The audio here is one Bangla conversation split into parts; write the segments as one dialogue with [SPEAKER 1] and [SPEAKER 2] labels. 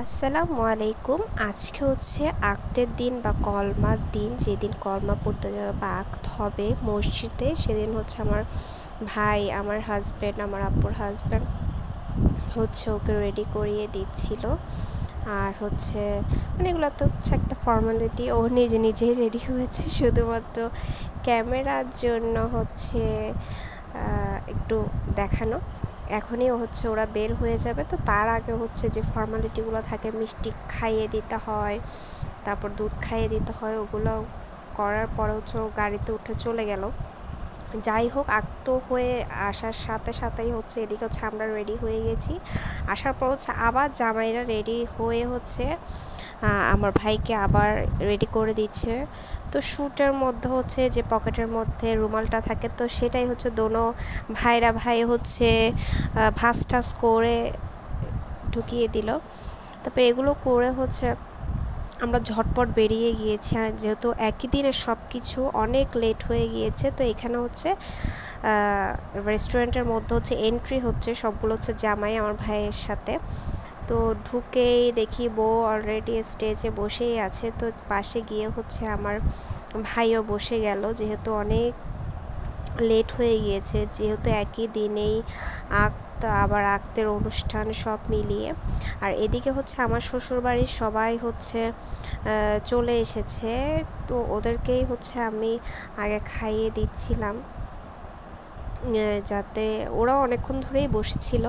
[SPEAKER 1] আসসালামু আলাইকুম। আজকে হচ্ছে আকদের দিন বা কলমার দিন, যেদিন কলমা পড়তে যাবে বা আক্ত হবে মসজিদে। সেদিন হচ্ছে আমার ভাই, আমার হাজব্যান্ড, আমার আব্বুর হাজব্যান্ড হচ্ছে ওকে রেডি করিয়ে দিচ্ছিল। আর হচ্ছে মানে এগুলো তো হচ্ছে একটা ফর্মালিটি। ও নিজে নিজেই রেডি হয়েছে, শুধুমাত্র ক্যামেরার জন্য হচ্ছে একটু দেখানো। এখনই হচ্ছে ওরা বের হয়ে যাবে, তো তার আগে হচ্ছে যে ফর্মালিটিগুলো থাকে, মিষ্টি খাইয়ে দিতে হয়, তারপর দুধ খাইয়ে দিতে হয়, ওগুলো করার পরে হচ্ছে ও গাড়িতে উঠে চলে গেল। যাই হোক, আক্ত হয়ে আসার সাথে সাথেই হচ্ছে এদিকে হচ্ছে আমরা রেডি হয়ে গেছি। আসার পর হচ্ছে আবার জামাইরা রেডি হয়ে হচ্ছে আমার ভাইকে আবার রেডি করে দিচ্ছে। তো শ্যুটের মধ্যে হচ্ছে যে পকেটের মধ্যে রুমালটা থাকে, তো সেটাই হচ্ছে দোনো ভাই হচ্ছে ভাস টাস করে ঢুকিয়ে দিল। তারপরে এগুলো করে হচ্ছে আমরা ঝটপট বেরিয়ে গিয়েছি, যেহেতু একই দিনে সব কিছু অনেক লেট হয়ে গিয়েছে। তো এখানে হচ্ছে রেস্টুরেন্টের মধ্যে হচ্ছে এন্ট্রি হচ্ছে সবগুলো হচ্ছে জামাই আমার ভাইয়ের সাথে। তো ঢুকেই দেখি বউ অলরেডি স্টেজে বসেই আছে। তো পাশে গিয়ে হচ্ছে আমার ভাইও বসে গেল, যেহেতু অনেক লেট হয়ে গিয়েছে, যেহেতু একই দিনেই আবার আক্তের অনুষ্ঠান সব মিলিয়ে। আর এদিকে হচ্ছে আমার শ্বশুরবাড়ির সবাই হচ্ছে চলে এসেছে, তো ওদেরকেই হচ্ছে আমি আগে খাইয়ে দিচ্ছিলাম, যাতে ওরাও অনেকক্ষণ ধরেই বসেছিল,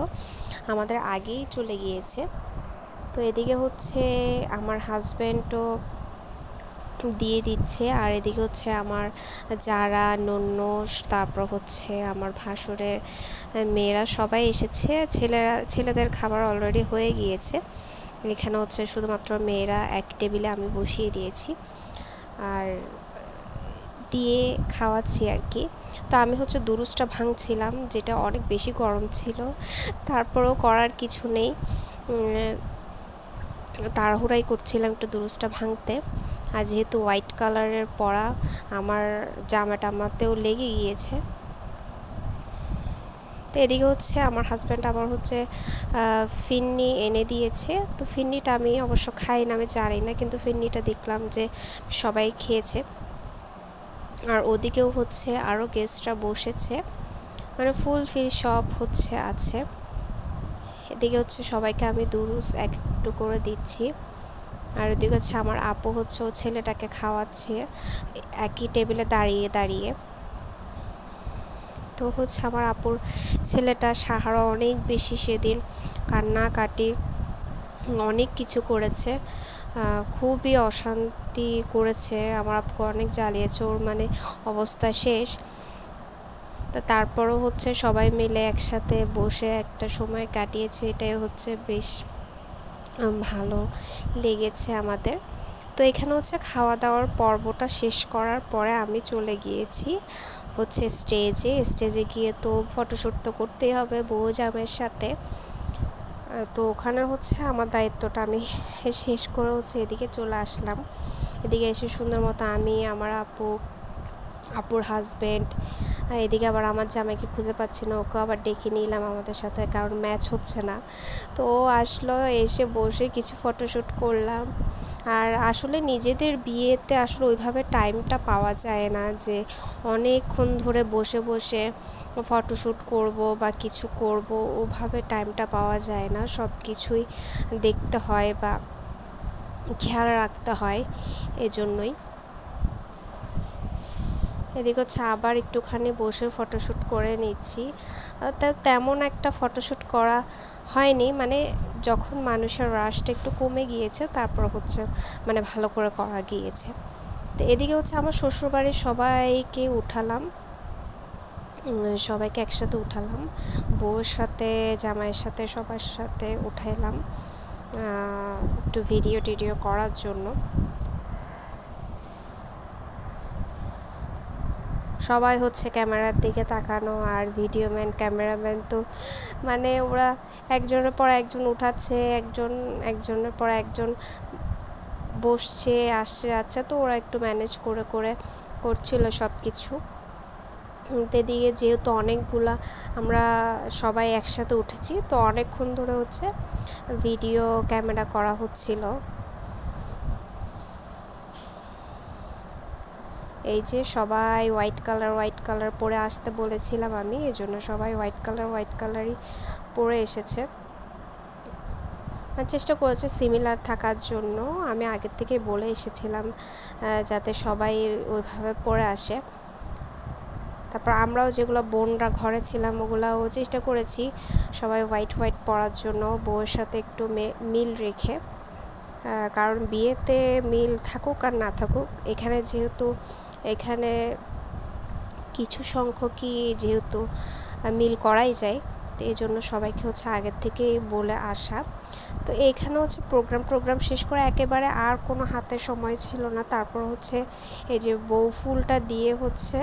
[SPEAKER 1] আমাদের আগেই চলে গিয়েছে। তো এদিকে হচ্ছে আমার হাজব্যান্ডও দিয়ে দিচ্ছে, আর এদিকে হচ্ছে আমার যারা নন্নস, তারপর হচ্ছে আমার ভাসুরের মেয়েরা সবাই এসেছে। ছেলেদের খাবার অলরেডি হয়ে গিয়েছে। এখানে হচ্ছে শুধুমাত্র মেয়েরা এক টেবিলে আমি বসিয়ে দিয়েছি আর দিয়ে খাওয়াচ্ছি আর কি। তো আমি হচ্ছে দুরুসটা ভাঙছিলাম, যেটা অনেক বেশি গরম ছিল, তারপরেও করার কিছু নেই, তাড়াহুড়াই করছিলাম একটু দুরুসটা ভাঙতে। আর যেহেতু হোয়াইট কালারের পরা, আমার জামাটামাতেও লেগে গিয়েছে। তো এদিকে হচ্ছে আমার হাজব্যান্ড আবার হচ্ছে ফিন্নি এনে দিয়েছে। তো ফিন্নিটা আমি অবশ্য খাই না, আমি জানি না, কিন্তু ফিন্নিটা দেখলাম যে সবাই খেয়েছে। আর ওদিকেও হচ্ছে আরও গেস্টরা বসেছে, মানে ফুল ফিল সব হচ্ছে আছে। এদিকে হচ্ছে সবাইকে আমি দুরুস একটু করে দিচ্ছি। আর ওদিকে হচ্ছে আমার আপু হচ্ছে ও ছেলেটাকে খাওয়াচ্ছে একই টেবিলে দাঁড়িয়ে দাঁড়িয়ে। তো হচ্ছে আমার আপুর ছেলেটা সাহারা অনেক বেশি সেদিন কান্নাকাটি অনেক কিছু করেছে, খুবই অশান্তি করেছে, আমার আপুকে অনেক জ্বালিয়েছে, ওর মানে অবস্থা শেষ। তো তারপরও হচ্ছে সবাই মিলে একসাথে বসে একটা সময় কাটিয়েছে, এটাই হচ্ছে বেশ ভালো লেগেছে আমাদের। তো এখানে হচ্ছে খাওয়া দাওয়ার পর্বটা শেষ করার পরে আমি চলে গিয়েছি হচ্ছে স্টেজে গিয়ে তো ফটোশ্যুট তো করতেই হবে বউ জামাইয়ের সাথে। তো ওখানে হচ্ছে আমার দায়িত্বটা আমি শেষ করে হচ্ছে এদিকে চলে আসলাম। এদিকে এসে সুন্দর মতো আমি, আমার আপুর হাজব্যান্ড, এদিকে আবার আমার জামাইকে খুঁজে পাচ্ছি না, ওকে আবার ডেকে নিলাম আমাদের সাথে, কারণ ম্যাচ হচ্ছে না। তো ও আসলো, এসে বসে কিছু ফটোশ্যুট করলাম। আর আসলে নিজেদের বিয়েতে আসলে ওইভাবে টাইমটা পাওয়া যায় না যে অনেকক্ষণ ধরে বসে বসে ফটোশ্যুট করব বা কিছু করব, ওভাবে টাইমটা পাওয়া যায় না। সব কিছুই দেখতে হয় বা খেয়াল রাখতে হয়, এজন্যই। এদিকে হচ্ছে আবার একটুখানি বসে ফটোশ্যুট করে নিচ্ছি। তেমন একটা ফটোশ্যুট করা হয়নি, মানে যখন মানুষের রাশটা একটু কমে গিয়েছে তারপর হচ্ছে মানে ভালো করে করা গিয়েছে। তো এদিকে হচ্ছে আমার শ্বশুরবাড়ির সবাইকে উঠালাম, সবাইকে একসাথে উঠালাম, বউয়ের সাথে জামাইয়ের সাথে সবার সাথে উঠাইলাম একটু ভিডিও করার জন্য। সবাই হচ্ছে ক্যামেরার দিকে তাকানো, আর ক্যামেরাম্যান তো মানে ওরা একজনের পর একজন উঠাচ্ছে, একজনের পর একজন বসছে আসছে যাচ্ছে, তো ওরা একটু ম্যানেজ করে করছিল সব কিছু। এদিকে যেহেতু অনেকগুলা আমরা সবাই একসাথে উঠেছি, তো অনেকক্ষণ ধরে হচ্ছে ভিডিও ক্যামেরা করা হচ্ছিল। এই যে সবাই হোয়াইট কালার পরে আসতে বলেছিলাম আমি, এজন্য সবাই হোয়াইট কালারই পরে এসেছে। চেষ্টা করেছে সিমিলার থাকার জন্য, আমি আগের থেকে বলে এসেছিলাম যাতে সবাই ওইভাবে পরে আসে। তারপর আমরাও যেগুলো বোনরা ঘরে ছিলাম ওগুলাও চেষ্টা করেছি সবাই হোয়াইট পরার জন্য, বউয়ের সাথে একটু মিল রেখে। কারণ বিয়েতে মিল থাকুক আর না থাকুক, এখানে কিছু সংখ্যকই যেহেতু মিল করাই যায়, তো এই জন্য সবাইকে হচ্ছে আগের থেকেই বলে আসা। তো এইখানে হচ্ছে প্রোগ্রাম শেষ করে একেবারে আর কোনো হাতে সময় ছিল না। তারপর হচ্ছে এই যে বউ ফুলটা দিয়ে হচ্ছে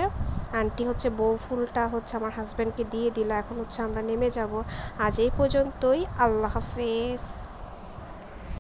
[SPEAKER 1] আন্টি হচ্ছে বউ ফুলটা হচ্ছে আমার হাজব্যান্ডকে দিয়ে দিল। এখন হচ্ছে আমরা নেমে যাব। আজ এই পর্যন্তই, আল্লাহ হাফেজ।